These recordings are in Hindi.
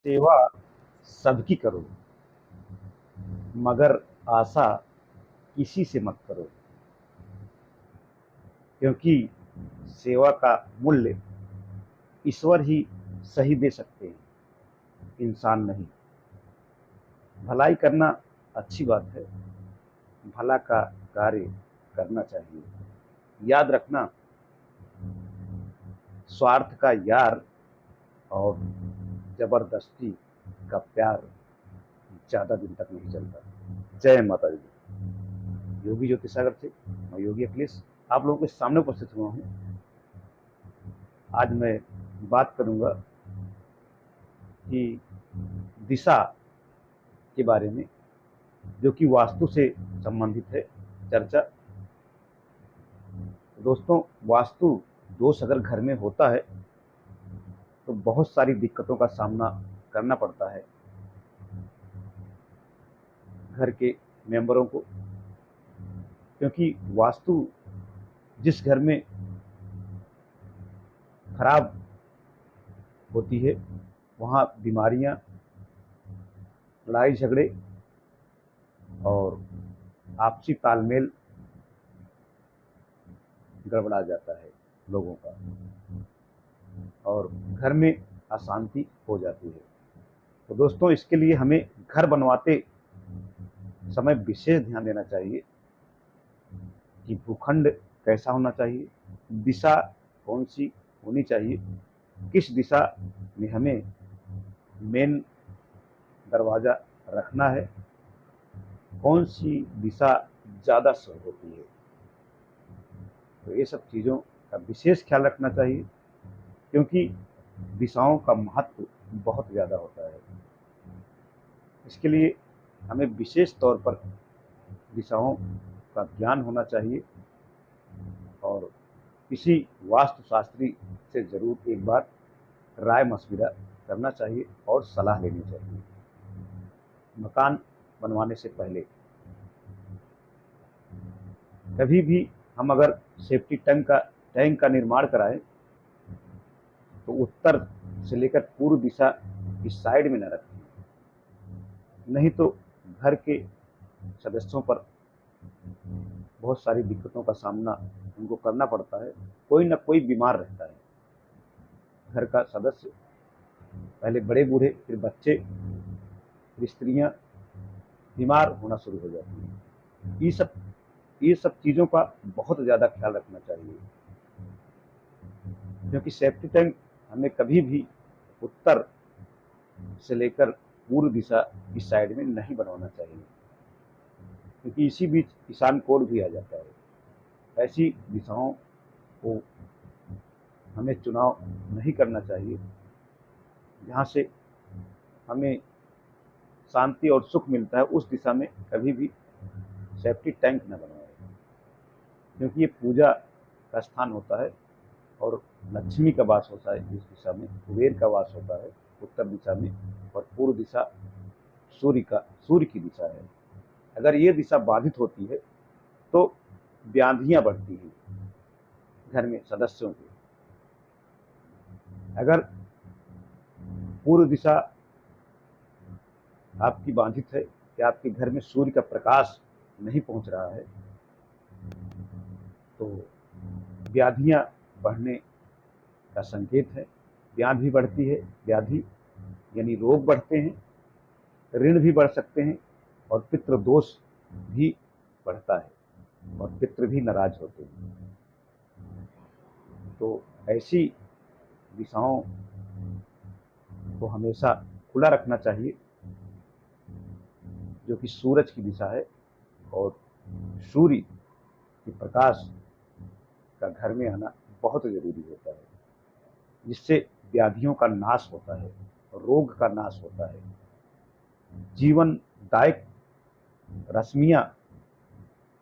सेवा सबकी करो, मगर आशा किसी से मत करो, क्योंकि सेवा का मूल्य ईश्वर ही सही दे सकते हैं, इंसान नहीं। भलाई करना अच्छी बात है, भला का कार्य करना चाहिए। याद रखना, स्वार्थ का यार और जबरदस्ती का प्यार ज़्यादा दिन तक नहीं चलता। जय माता दी। योगी ज्योति सागर से मैं योगी अखिलेश आप लोगों के सामने उपस्थित हुआ हूँ। आज मैं बात करूंगा कि दिशा के बारे में, जो कि वास्तु से संबंधित है चर्चा। दोस्तों, वास्तु दोष अगर घर में होता है तो बहुत सारी दिक्कतों का सामना करना पड़ता है घर के मेंबरों को, क्योंकि वास्तु जिस घर में खराब होती है वहाँ बीमारियाँ, लड़ाई झगड़े और आपसी तालमेल गड़बड़ा जाता है लोगों का, और घर में अशांति हो जाती है। तो दोस्तों, इसके लिए हमें घर बनवाते समय विशेष ध्यान देना चाहिए कि भूखंड कैसा होना चाहिए, दिशा कौन सी होनी चाहिए, किस दिशा में हमें मेन दरवाज़ा रखना है, कौन सी दिशा ज़्यादा शुभ होती है। तो ये सब चीज़ों का विशेष ख्याल रखना चाहिए, क्योंकि दिशाओं का महत्व बहुत ज़्यादा होता है। इसके लिए हमें विशेष तौर पर दिशाओं का ज्ञान होना चाहिए और किसी वास्तुशास्त्री से ज़रूर एक बार राय मशविरा करना चाहिए और सलाह लेनी चाहिए। मकान बनवाने से पहले कभी भी हम अगर सेफ्टी टैंक का निर्माण कराएं तो उत्तर से लेकर पूर्व दिशा की साइड में न रखें, नहीं तो घर के सदस्यों पर बहुत सारी दिक्कतों का सामना उनको करना पड़ता है। कोई ना कोई बीमार रहता है घर का सदस्य, पहले बड़े बूढ़े, फिर बच्चे, फिर स्त्रियां बीमार होना शुरू हो जाती हैं। ये सब चीज़ों का बहुत ज़्यादा ख्याल रखना चाहिए, क्योंकि सेफ्टी टैंक हमें कभी भी उत्तर से लेकर पूर्व दिशा की साइड में नहीं बनवाना चाहिए, क्योंकि इसी बीच ईशान कोण भी आ जाता है। ऐसी दिशाओं को हमें चुनाव नहीं करना चाहिए जहाँ से हमें शांति और सुख मिलता है। उस दिशा में कभी भी सेफ्टी टैंक न बनवाएं, क्योंकि ये पूजा का स्थान होता है और लक्ष्मी का वास होता है इस दिशा में, कुबेर का वास होता है उत्तर दिशा में, और पूर्व दिशा सूर्य की दिशा है। अगर ये दिशा बाधित होती है तो व्याधियां बढ़ती हैं घर में सदस्यों की। अगर पूर्व दिशा आपकी बाधित है कि आपके घर में सूर्य का प्रकाश नहीं पहुंच रहा है तो व्याधियां बढ़ने का संकेत है। व्याधि बढ़ती है, व्याधि यानी रोग बढ़ते हैं, ऋण भी बढ़ सकते हैं और पितृदोष भी बढ़ता है और पितृ भी नाराज होते हैं। तो ऐसी दिशाओं को हमेशा खुला रखना चाहिए, जो कि सूरज की दिशा है, और सूर्य के प्रकाश का घर में आना बहुत ज़रूरी होता है, जिससे व्याधियों का नाश होता है, रोग का नाश होता है, जीवनदायक रश्मियाँ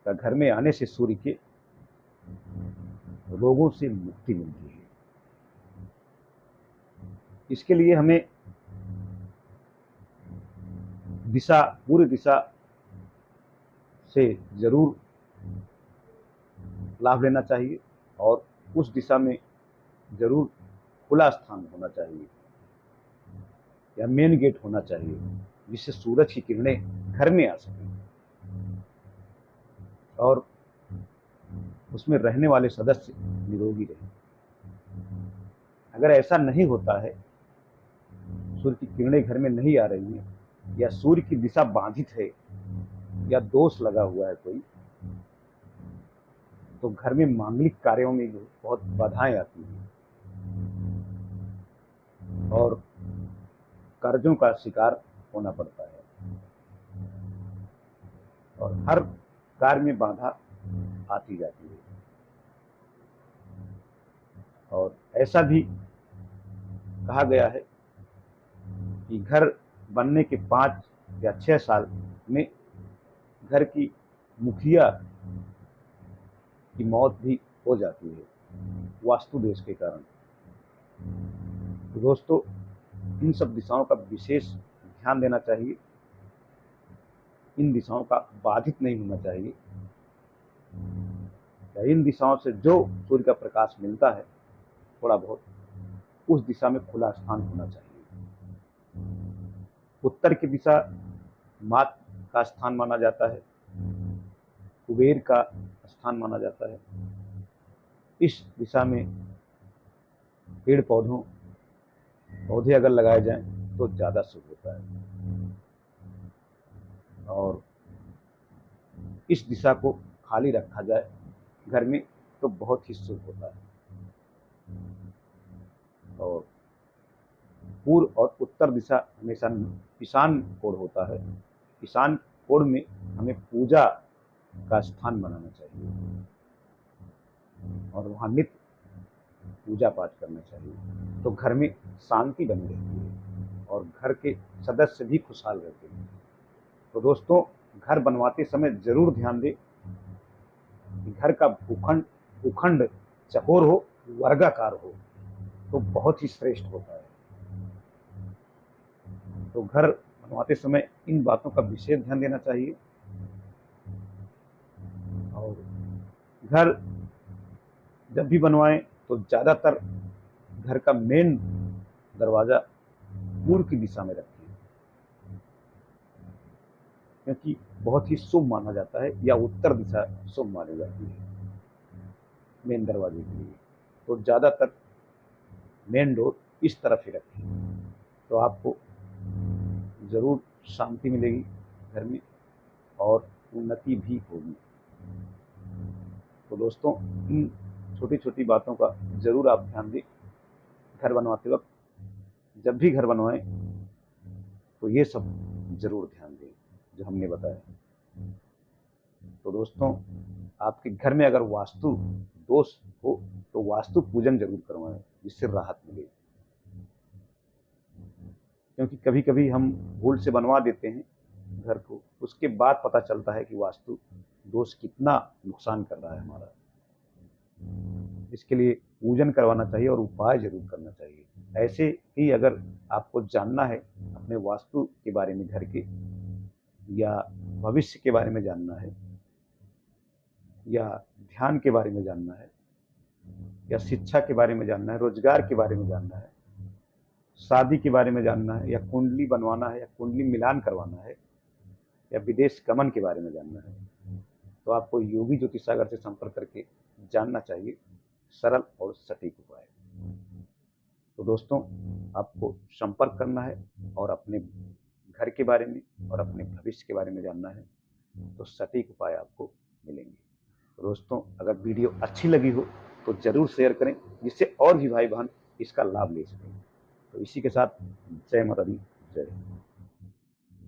का घर में आने से सूर्य के रोगों से मुक्ति मिलती है। इसके लिए हमें पूर्व दिशा से ज़रूर लाभ लेना चाहिए और उस दिशा में ज़रूर खुला स्थान होना चाहिए। या मेन गेट होना चाहिए, जिससे सूरज की किरणें घर में आ सकें और उसमें रहने वाले सदस्य निरोगी रहें। अगर ऐसा नहीं होता है, सूर्य की किरणें घर में नहीं आ रही हैं, या सूर्य की दिशा बाधित है, या दोष लगा हुआ है कोई, तो घर में मांगलिक कार्यों में जो बहुत बाधाएं आती हैं और कर्जों का शिकार होना पड़ता है और हर कार्य में बाधा आती जाती है। और ऐसा भी कहा गया है कि घर बनने के 5 या 6 साल में घर की मुखिया की मौत भी हो जाती है वास्तु दोष के कारण। तो दोस्तों, इन सब दिशाओं का विशेष ध्यान देना चाहिए। इन दिशाओं का बाधित नहीं होना चाहिए, या इन दिशाओं से जो सूर्य का प्रकाश मिलता है थोड़ा बहुत, उस दिशा में खुला स्थान होना चाहिए। उत्तर की दिशा मात का स्थान माना जाता है, कुबेर का स्थान माना जाता है। इस दिशा में पेड़ पौधे अगर लगाए जाएं तो ज़्यादा शुभ होता है और इस दिशा को खाली रखा जाए घर में तो बहुत ही शुभ होता है। और पूर्व और उत्तर दिशा हमेशा ईशान कोण होता है। ईशान कोण में हमें पूजा का स्थान बनाना चाहिए और वहाँ नित्य पूजा पाठ करना चाहिए, तो घर में शांति बनी रहती है और घर के सदस्य भी खुशहाल रहते हैं। तो दोस्तों, घर बनवाते समय जरूर ध्यान दें कि घर का भूखंड चौकोर हो, वर्गाकार हो, तो बहुत ही श्रेष्ठ होता है। तो घर बनवाते समय इन बातों का विशेष ध्यान देना चाहिए। और घर जब भी बनवाएं तो ज़्यादातर घर का मेन दरवाज़ा पूर्व की दिशा में रखें, क्योंकि बहुत ही शुभ माना जाता है, या उत्तर दिशा शुभ मानी जाती है मेन दरवाजे के लिए। तो ज़्यादातर मेन डोर इस तरफ ही रखें, तो आपको ज़रूर शांति मिलेगी घर में और उन्नति भी होगी। तो दोस्तों, इन छोटी छोटी बातों का ज़रूर आप ध्यान दें घर बनवाते वक्त। जब भी घर बनवाएं तो ये सब ज़रूर ध्यान दें जो हमने बताया। तो दोस्तों, आपके घर में अगर वास्तु दोष हो तो वास्तु पूजन जरूर करवाएं, जिससे राहत मिले। क्योंकि कभी कभी हम भूल से बनवा देते हैं घर को, उसके बाद पता चलता है कि वास्तु दोष कितना नुकसान कर रहा है हमारा। इसके लिए पूजन करवाना चाहिए और उपाय जरूर करना चाहिए। ऐसे ही अगर आपको जानना है अपने वास्तु के बारे में, घर के या भविष्य के बारे में जानना है, या ध्यान के बारे में जानना है, या शिक्षा के बारे में जानना है, रोजगार के बारे में जानना है, शादी के बारे में जानना है, या कुंडली बनवाना है, या कुंडली मिलान करवाना है, या विदेश गमन के बारे में जानना है, तो आपको योगी ज्योतिष सागर से संपर्क करके जानना चाहिए सरल और सटीक उपाय। तो दोस्तों, आपको संपर्क करना है और अपने घर के बारे में और अपने भविष्य के बारे में जानना है, तो सटीक उपाय आपको मिलेंगे। तो दोस्तों, अगर वीडियो अच्छी लगी हो तो ज़रूर शेयर करें, जिससे और भी भाई बहन इसका लाभ ले सकें। तो इसी के साथ जय माता दी, जय हिंद।